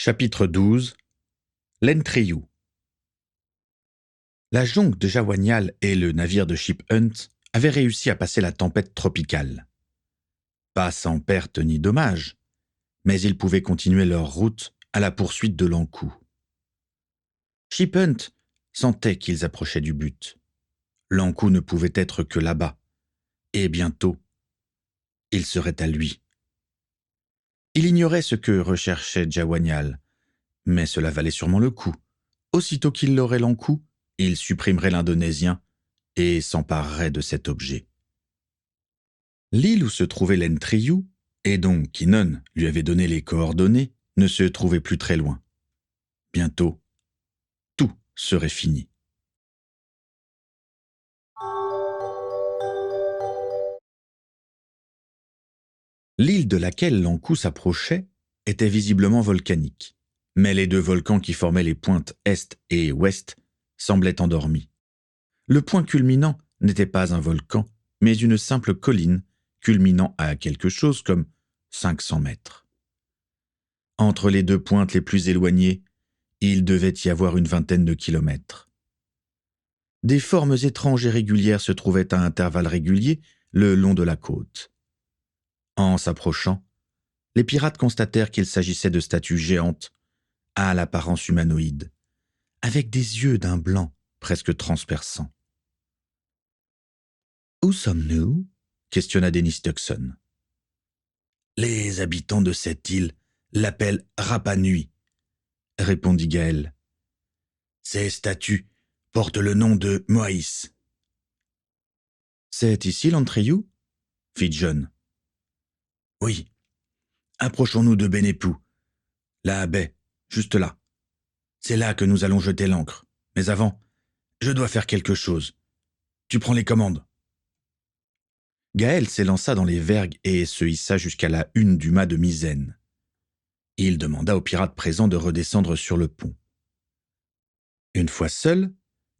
Chapitre 12 L'Entreyou. La jonque de Jawanial et le navire de Ship Hunt avaient réussi à passer la tempête tropicale. Pas sans perte ni dommage, mais ils pouvaient continuer leur route à la poursuite de l'Ankou. Ship Hunt sentait qu'ils approchaient du but. L'Ankou ne pouvait être que là-bas, et bientôt, il serait à lui. Il ignorait ce que recherchait Jawanial, mais cela valait sûrement le coup. Aussitôt qu'il l'aurait l'Ankou, il supprimerait l'Indonésien et s'emparerait de cet objet. L'île où se trouvait l'Entreyou, et dont Kinnon lui avait donné les coordonnées, ne se trouvait plus très loin. Bientôt, tout serait fini. L'île de laquelle l'Ankou s'approchait était visiblement volcanique, mais les deux volcans qui formaient les pointes est et ouest semblaient endormis. Le point culminant n'était pas un volcan, mais une simple colline culminant à quelque chose comme 500 mètres. Entre les deux pointes les plus éloignées, il devait y avoir une vingtaine de kilomètres. Des formes étranges et régulières se trouvaient à intervalles réguliers le long de la côte. En s'approchant, les pirates constatèrent qu'il s'agissait de statues géantes à l'apparence humanoïde, avec des yeux d'un blanc presque transperçant. « Où sommes-nous » questionna Dennis Tuckson. « Les habitants de cette île l'appellent Rapa Nui », répondit Gaël. « Ces statues portent le nom de Moaïs. »« C'est ici l'Entreyou » fit John. « Oui. Approchons-nous de Benepou, la baie, juste là. C'est là que nous allons jeter l'ancre. Mais avant, je dois faire quelque chose. Tu prends les commandes. » Gaël s'élança dans les vergues et se hissa jusqu'à la hune du mât de misaine. Il demanda aux pirates présents de redescendre sur le pont. Une fois seul,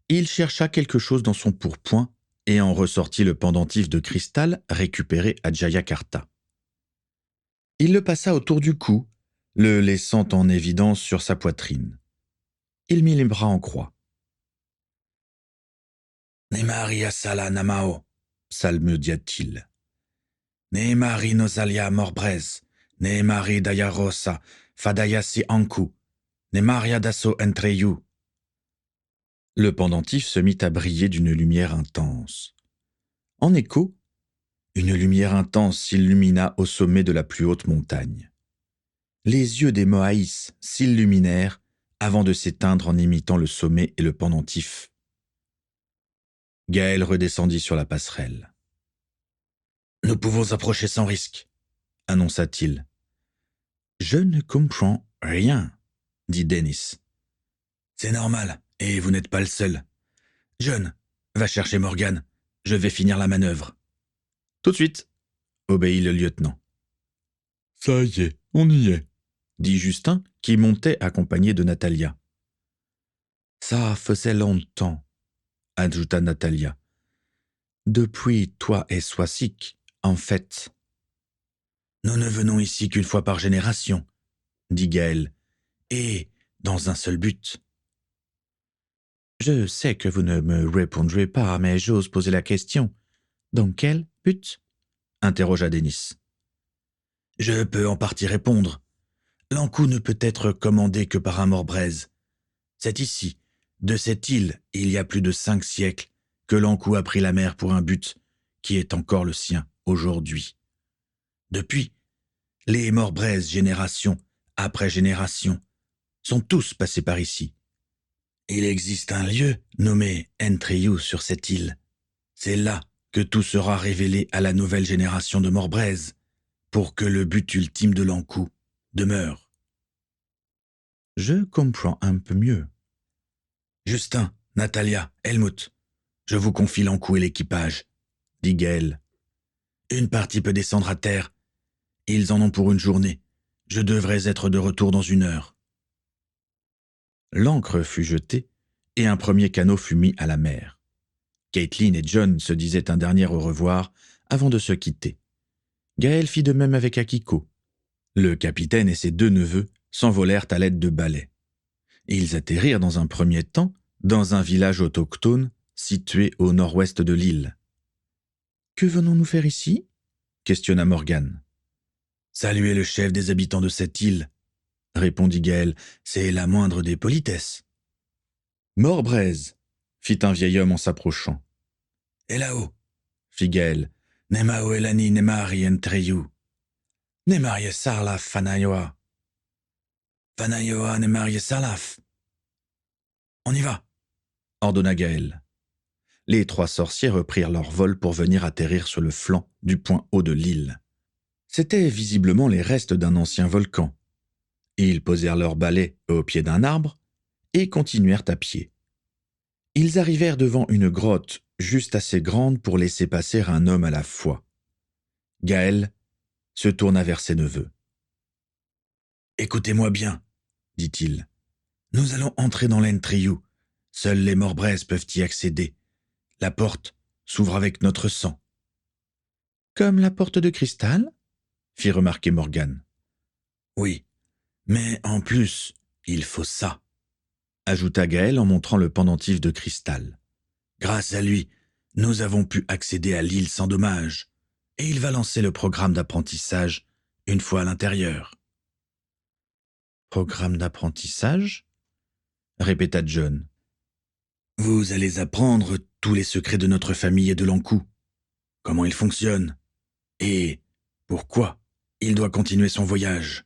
il chercha quelque chose dans son pourpoint et en ressortit le pendentif de cristal récupéré à Jayakarta. Il le passa autour du cou, le laissant en évidence sur sa poitrine. Il mit les bras en croix. « Nemari asala namao » psalmodie-t-il. « Nemari nosalia morbrez, Nemari dayarosa, fadayasi anku, Nemaria daso Entreyou. » Le pendentif se mit à briller d'une lumière intense. En écho, une lumière intense s'illumina au sommet de la plus haute montagne. Les yeux des Moaïs s'illuminèrent avant de s'éteindre en imitant le sommet et le pendentif. Gaël redescendit sur la passerelle. « Nous pouvons approcher sans risque, » annonça-t-il. « Je ne comprends rien, » dit Dennis. « C'est normal, et vous n'êtes pas le seul. John, va chercher Morgan, je vais finir la manœuvre. »« Tout de suite, » obéit le lieutenant. « Ça y est, on y est, » dit Justin, qui montait accompagné de Natalia. « Ça faisait longtemps, » ajouta Natalia. « Depuis toi et Soisic, en fait. »« Nous ne venons ici qu'une fois par génération, » dit Gaël, « et dans un seul but. »« Je sais que vous ne me répondrez pas, mais j'ose poser la question. Dans quel but ?» interrogea Dennis. « Je peux en partie répondre. L'Ankou ne peut être commandé que par un Morbrez. C'est ici, de cette île, il y a plus de 5 siècles, que l'Ankou a pris la mer pour un but qui est encore le sien aujourd'hui. Depuis, les Morbrez, génération après génération, sont tous passés par ici. Il existe un lieu nommé Entreyou sur cette île. C'est là que tout sera révélé à la nouvelle génération de Morbrez, pour que le but ultime de l'Ankou demeure. Je comprends un peu mieux. Justin, Natalia, Helmut, je vous confie l'Ankou et l'équipage, dit Gaël. Une partie peut descendre à terre. Ils en ont pour une journée. Je devrais être de retour dans 1 heure. L'ancre fut jetée et un premier canot fut mis à la mer. Caitlin et John se disaient un dernier au revoir avant de se quitter. Gaël fit de même avec Akiko. Le capitaine et ses 2 neveux s'envolèrent à l'aide de balais. Ils atterrirent dans un premier temps dans un village autochtone situé au nord-ouest de l'île. « Que venons-nous faire ici ?» questionna Morgan. « Saluer le chef des habitants de cette île, » répondit Gaël. « C'est la moindre des politesses. »« Mort-braise » fit un vieil homme en s'approchant. « Et là-haut » fit Gaël. « Nemao elani nemari entreyu. Nemarie sarlaf fanayoa. Fanayoa nemarie sarlaf. » « On y va » ordonna Gaël. Les 3 sorciers reprirent leur vol pour venir atterrir sur le flanc du point haut de l'île. C'étaient visiblement les restes d'un ancien volcan. Ils posèrent leurs balais au pied d'un arbre et continuèrent à pied. Ils arrivèrent devant une grotte juste assez grande pour laisser passer un homme à la fois. Gaël se tourna vers ses neveux. « Écoutez-moi bien, dit-il. Nous allons entrer dans l'Entriou. Seuls les morts-braises peuvent y accéder. La porte s'ouvre avec notre sang. »« Comme la porte de cristal ?» fit remarquer Morgan. « Oui, mais en plus, il faut ça, » ajouta Gaël en montrant le pendentif de cristal. « Grâce à lui, nous avons pu accéder à l'île sans dommage, et il va lancer le programme d'apprentissage une fois à l'intérieur. »« Programme d'apprentissage ?» répéta John. « Vous allez apprendre tous les secrets de notre famille et de l'Ankou, comment il fonctionne, et pourquoi il doit continuer son voyage. »«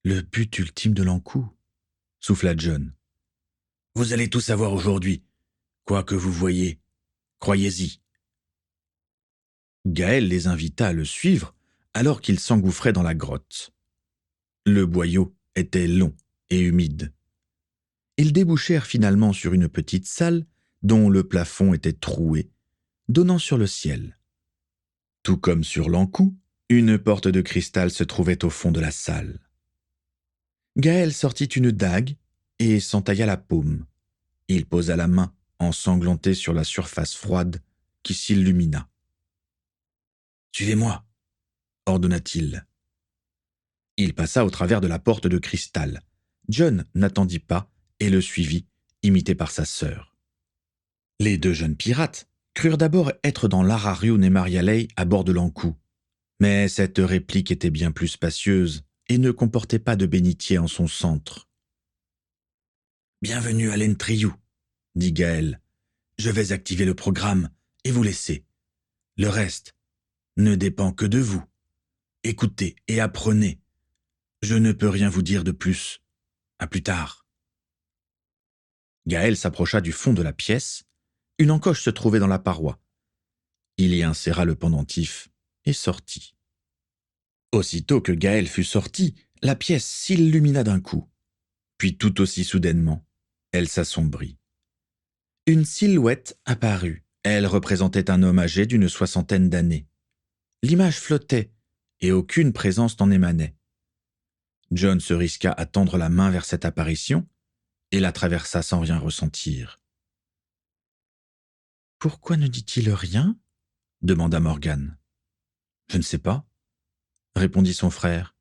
Le but ultime de l'Ankou » souffla John. « Vous allez tout savoir aujourd'hui. Quoi que vous voyez, croyez-y. » Gaël les invita à le suivre alors qu'ils s'engouffraient dans la grotte. Le boyau était long et humide. Ils débouchèrent finalement sur une petite salle dont le plafond était troué, donnant sur le ciel. Tout comme sur l'Ankou, une porte de cristal se trouvait au fond de la salle. Gaël sortit une dague et s'entailla la paume. Il posa la main ensanglantée sur la surface froide qui s'illumina. « Suivez-moi » ordonna-t-il. Il passa au travers de la porte de cristal. John n'attendit pas et le suivit, imité par sa sœur. Les 2 jeunes pirates crurent d'abord être dans l'Arariu Nemarialei à bord de l'Ankou. Mais cette réplique était bien plus spacieuse et ne comportait pas de bénitier en son centre. « Bienvenue à l'Entriou, » dit Gaël. « Je vais activer le programme et vous laisser. Le reste ne dépend que de vous. Écoutez et apprenez. Je ne peux rien vous dire de plus. À plus tard. » Gaël s'approcha du fond de la pièce. Une encoche se trouvait dans la paroi. Il y inséra le pendentif et sortit. Aussitôt que Gaël fut sorti, la pièce s'illumina d'un coup. Puis tout aussi soudainement, elle s'assombrit. Une silhouette apparut. Elle représentait un homme âgé d'une 60aine d'années. L'image flottait et aucune présence n'en émanait. John se risqua à tendre la main vers cette apparition et la traversa sans rien ressentir. « Pourquoi ne dit-il rien ?» demanda Morgan. « Je ne sais pas, » répondit son frère.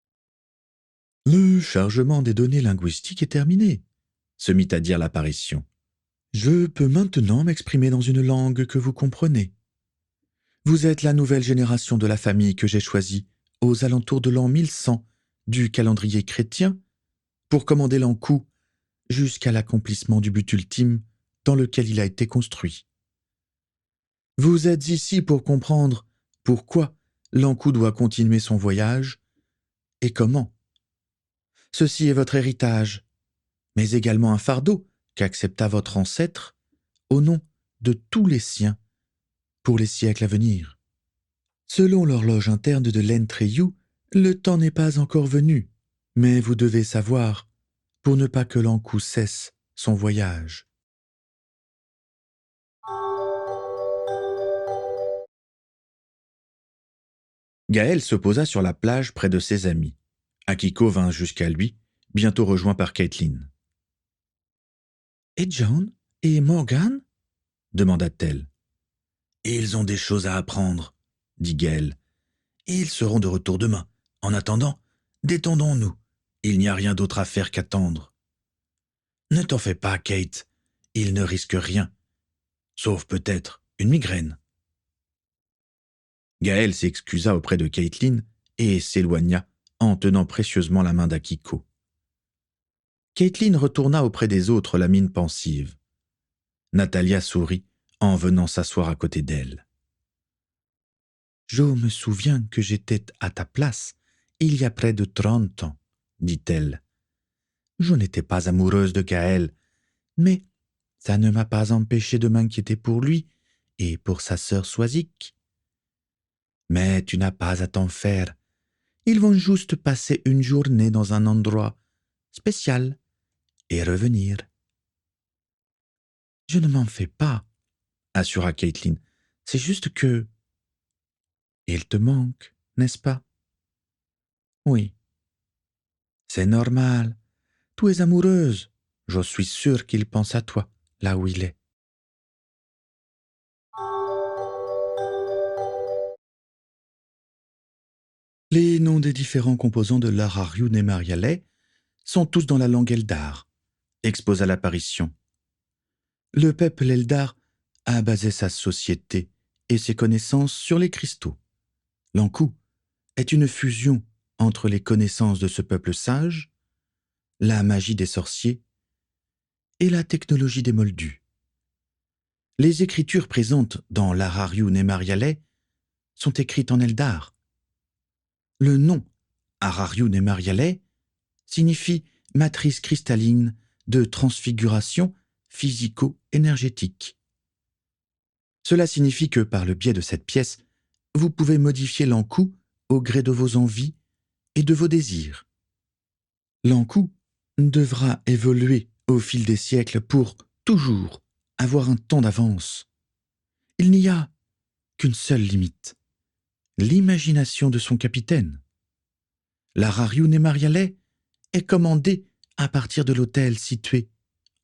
« Le chargement des données linguistiques est terminé, » se mit à dire l'apparition. « Je peux maintenant m'exprimer dans une langue que vous comprenez. Vous êtes la nouvelle génération de la famille que j'ai choisie aux alentours de l'an 1100 du calendrier chrétien pour commander l'Ankou jusqu'à l'accomplissement du but ultime dans lequel il a été construit. Vous êtes ici pour comprendre pourquoi l'Ankou doit continuer son voyage et comment. Ceci est votre héritage, mais également un fardeau qu'accepta votre ancêtre au nom de tous les siens pour les siècles à venir. Selon l'horloge interne de l'Entriou, le temps n'est pas encore venu, mais vous devez savoir pour ne pas que l'Ankou cesse son voyage. » Gaël se posa sur la plage près de ses amis. Akiko vint jusqu'à lui, bientôt rejoint par Caitlin. « Et John et Morgan ?» demanda-t-elle. « Ils ont des choses à apprendre, » dit Gaël. « Et ils seront de retour demain. En attendant, Détendons-nous. Il n'y a rien d'autre à faire qu'attendre. Ne t'en fais pas, Kate. Il ne risque rien. Sauf peut-être une migraine. Gaël s'excusa auprès de Caitlin et s'éloigna en tenant précieusement la main d'Akiko. Caitlin retourna auprès des autres la mine pensive. Natalia sourit en venant s'asseoir à côté d'elle. « Je me souviens que j'étais à ta place il y a près de 30 ans, dit-elle. Je n'étais pas amoureuse de Gaël, mais ça ne m'a pas empêché de m'inquiéter pour lui et pour sa sœur Swazik. Mais tu n'as pas à t'en faire. Ils vont juste passer une journée dans un endroit spécial et revenir. » « Je ne m'en fais pas, » assura Caitlin. « C'est juste que... il te manque, n'est-ce pas? » « Oui. »« C'est normal. Tu es amoureuse. Je suis sûre qu'il pense à toi, là où il est. » Les noms des différents composants de l'Araryun et Marialay sont tous dans la langue Eldar, exposa l'apparition. Le peuple Eldar a basé sa société et ses connaissances sur les cristaux. L'Ankou est une fusion entre les connaissances de ce peuple sage, la magie des sorciers et la technologie des moldus. Les écritures présentes dans l'Araryun et Marialay sont écrites en Eldar. Le nom Araryun et Marialay signifie matrice cristalline de transfiguration physico-énergétique. Cela signifie que par le biais de cette pièce, vous pouvez modifier l'Ankou au gré de vos envies et de vos désirs. L'Ankou devra évoluer au fil des siècles pour toujours avoir un temps d'avance. Il n'y a qu'une seule limite, l'imagination de son capitaine. L'Araryun et Marialay est commandé à partir de l'hôtel situé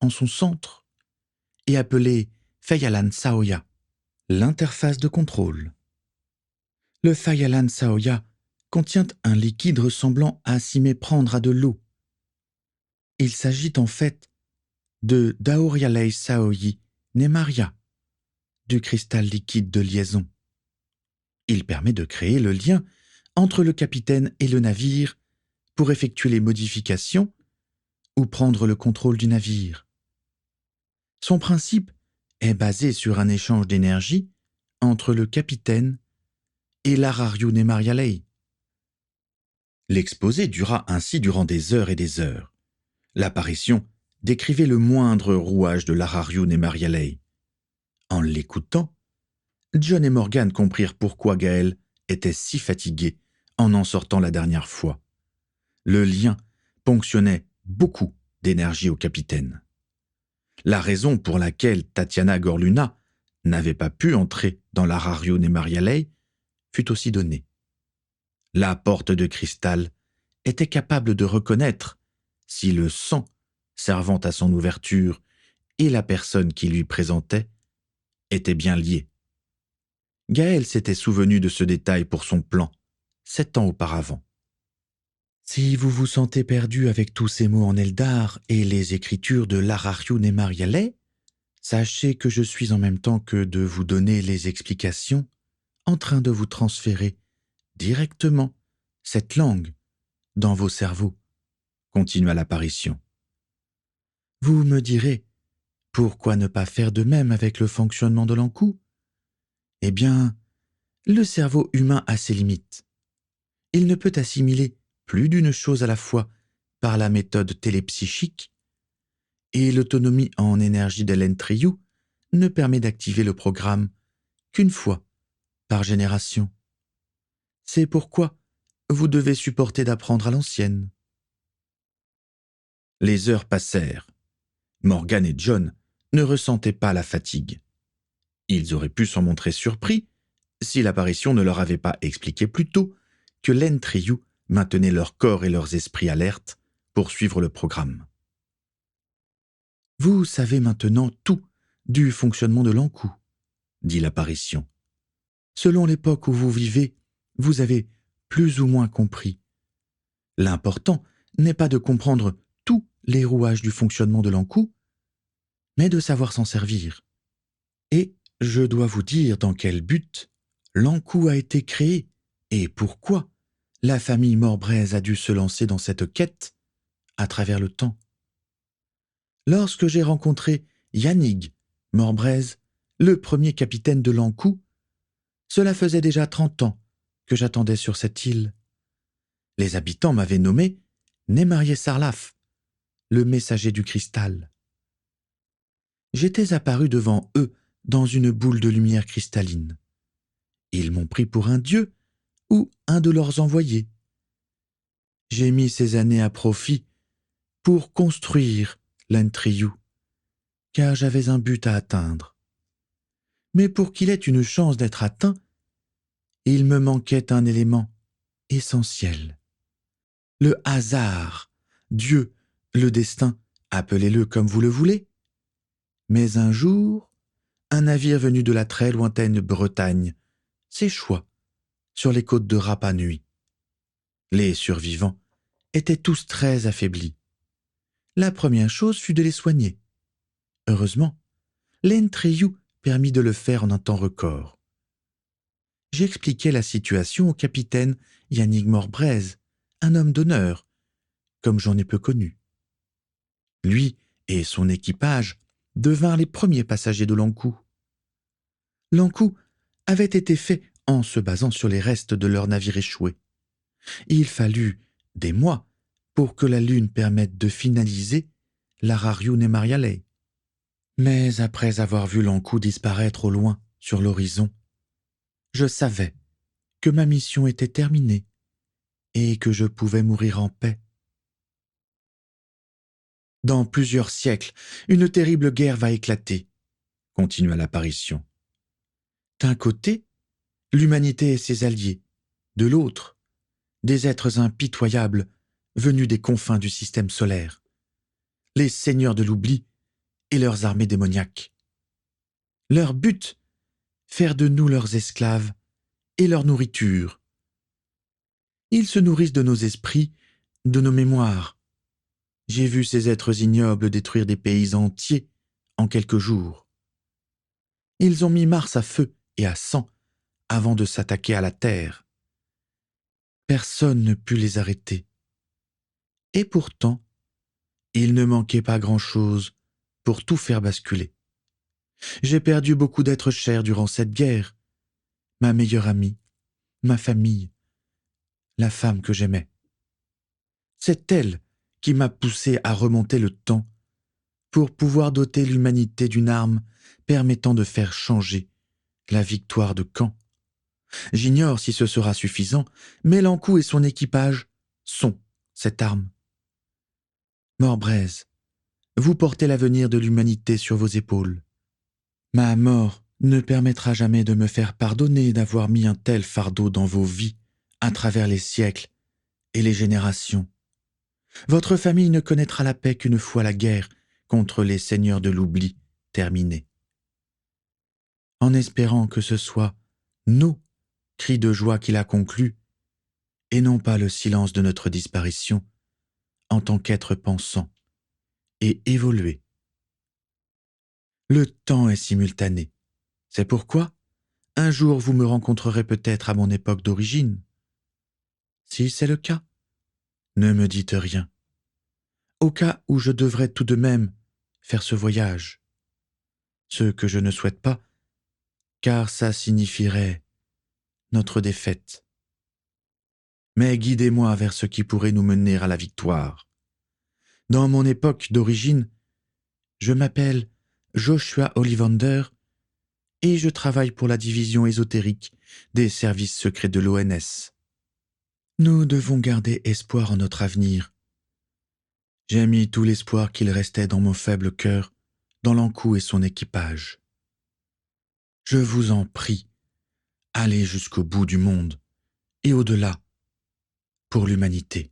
en son centre et appelé Fayalan Saoya, l'interface de contrôle. Le Fayalan Saoya contient un liquide ressemblant à s'y méprendre à de l'eau. Il s'agit en fait de Daorialei Saoyi Nemaria, du cristal liquide de liaison. Il permet de créer le lien entre le capitaine et le navire pour effectuer les modifications ou prendre le contrôle du navire. Son principe est basé sur un échange d'énergie entre le capitaine et l'Araryun et Marialay. L'exposé dura ainsi durant des heures et des heures. L'apparition décrivait le moindre rouage de l'Araryun et Marialay. En l'écoutant, John et Morgan comprirent pourquoi Gaël était si fatigué en sortant la dernière fois. Le lien ponctionnait beaucoup d'énergie au capitaine. La raison pour laquelle Tatiana Gorluna n'avait pas pu entrer dans l'Araryun et Marialay fut aussi donnée. La porte de cristal était capable de reconnaître si le sang servant à son ouverture et la personne qui lui présentait étaient bien liés. Gaël s'était souvenu de ce détail pour son plan, 7 ans auparavant. Si vous vous sentez perdu avec tous ces mots en Eldar et les écritures de l'Araryun et Marialay, sachez que je suis en même temps que de vous donner les explications, en train de vous transférer directement cette langue dans vos cerveaux, continua l'apparition. Vous me direz, pourquoi ne pas faire de même avec le fonctionnement de l'Ankou? Eh bien, le cerveau humain a ses limites. Il ne peut assimiler plus d'une chose à la fois par la méthode télépsychique, et l'autonomie en énergie d'Elen-Triou ne permet d'activer le programme qu'une fois par génération. C'est pourquoi vous devez supporter d'apprendre à l'ancienne. Les heures passèrent. Morgan et John ne ressentaient pas la fatigue. Ils auraient pu s'en montrer surpris si l'apparition ne leur avait pas expliqué plus tôt que l'En-Triou maintenait leur corps et leurs esprits alertes pour suivre le programme. Vous savez maintenant tout du fonctionnement de l'Ankou, dit l'apparition. Selon l'époque où vous vivez, vous avez plus ou moins compris. L'important n'est pas de comprendre tous les rouages du fonctionnement de l'Ankou, mais de savoir s'en servir. Et je dois vous dire dans quel but l'Ankou a été créé et pourquoi la famille Morbraise a dû se lancer dans cette quête à travers le temps. Lorsque j'ai rencontré Yannig Morbraise, le premier capitaine de l'Ankou, cela faisait déjà 30 ans que j'attendais sur cette île. Les habitants m'avaient nommé Némarié Sarlaf, le messager du cristal. J'étais apparu devant eux dans une boule de lumière cristalline. Ils m'ont pris pour un dieu ou un de leurs envoyés. J'ai mis ces années à profit pour construire l'Entriyu, car j'avais un but à atteindre. Mais pour qu'il ait une chance d'être atteint, il me manquait un élément essentiel. Le hasard, Dieu, le destin, appelez-le comme vous le voulez. Mais un jour, un navire venu de la très lointaine Bretagne s'échoua sur les côtes de Rapa Nui. Les survivants étaient tous très affaiblis. La première chose fut de les soigner. Heureusement, l'Entriyu permit de le faire en un temps record. J'expliquai la situation au capitaine Yannig Morbraise, un homme d'honneur, comme j'en ai peu connu. Lui et son équipage devinrent les premiers passagers de l'Ankou. L'Ankou avait été fait en se basant sur les restes de leur navire échoué. Il fallut des mois pour que la Lune permette de finaliser l'Arariu Nemarialei. Mais après avoir vu l'Ankou disparaître au loin sur l'horizon, je savais que ma mission était terminée et que je pouvais mourir en paix. Dans plusieurs siècles, une terrible guerre va éclater, continua l'apparition. D'un côté, l'humanité et ses alliés, de l'autre, des êtres impitoyables venus des confins du système solaire, les seigneurs de l'oubli et leurs armées démoniaques. Leur but, faire de nous leurs esclaves et leur nourriture. Ils se nourrissent de nos esprits, de nos mémoires. J'ai vu ces êtres ignobles détruire des pays entiers en quelques jours. Ils ont mis Mars à feu et à sang avant de s'attaquer à la Terre. Personne ne put les arrêter. Et pourtant, il ne manquait pas grand-chose pour tout faire basculer. J'ai perdu beaucoup d'êtres chers durant cette guerre. Ma meilleure amie, ma famille, la femme que j'aimais. C'est elle qui m'a poussé à remonter le temps pour pouvoir doter l'humanité d'une arme permettant de faire changer la victoire de Caen. J'ignore si ce sera suffisant, mais l'Ankou et son équipage sont cette arme. Morbraise, vous portez l'avenir de l'humanité sur vos épaules. Ma mort ne permettra jamais de me faire pardonner d'avoir mis un tel fardeau dans vos vies à travers les siècles et les générations. Votre famille ne connaîtra la paix qu'une fois la guerre contre les seigneurs de l'oubli terminée. En espérant que ce soit nos cris de joie qui la concluent, et non pas le silence de notre disparition en tant qu'être pensant et évolué. Le temps est simultané. C'est pourquoi, un jour vous me rencontrerez peut-être à mon époque d'origine. Si c'est le cas, ne me dites rien. Au cas où je devrais tout de même faire ce voyage. Ce que je ne souhaite pas, car ça signifierait notre défaite. Mais guidez-moi vers ce qui pourrait nous mener à la victoire. Dans mon époque d'origine, je m'appelle Joshua Ollivander et je travaille pour la division ésotérique des services secrets de l'ONS. Nous devons garder espoir en notre avenir. J'ai mis tout l'espoir qu'il restait dans mon faible cœur, dans l'Ankou et son équipage. Je vous en prie, allez jusqu'au bout du monde et au-delà pour l'humanité.